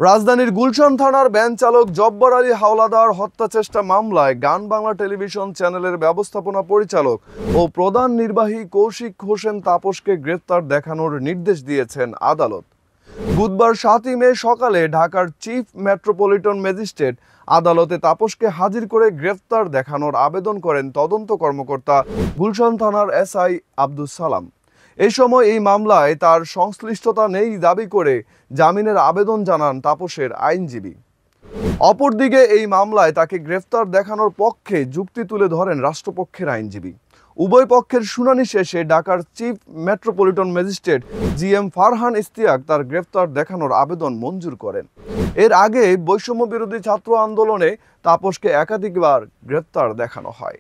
রাজধানীর গুলশান থানার ভ্যান চালক জব্বার আলী হাওলাদার হত্যা চেষ্টা মামলায় গান বাংলা টেলিভিশন চ্যানেলের ব্যবস্থাপনা পরিচালক ও প্রধান নির্বাহী কৌশিক হোসেন তাপসকে গ্রেফতার দেখানোর নির্দেশ দিয়েছেন আদালত। বুধবার 7 মে সকালে ঢাকার চিফ মেট্রোপলিটন ম্যাজিস্ট্রেট আদালতে তাপসকে হাজির করে গ্রেফতার দেখানোর আবেদন করেন তদন্ত কর্মকর্তা গুলশান থানার এসআই আব্দুস সালাম। এই সময় এই মামলায় তার সংশ্লিষ্টতা নেই দাবি করে জামিনের আবেদন জানান তাপসের আইনজীবী। অপরদিকে এই মামলায় তাকে গ্রেফতার দেখানোর পক্ষে যুক্তি তুলে ধরেন রাষ্ট্রপক্ষের আইনজীবী। উভয় পক্ষের শুনানি শেষে ঢাকার chief metropolitan magistrate GM Farhan Ishtiaq তার গ্রেফতার দেখানোর আবেদন মঞ্জুর করেন। এর আগে বৈষম্য বিরোধী ছাত্র আন্দোলনে তাপসকে একাধিকবার গ্রেফতার দেখানো হয়।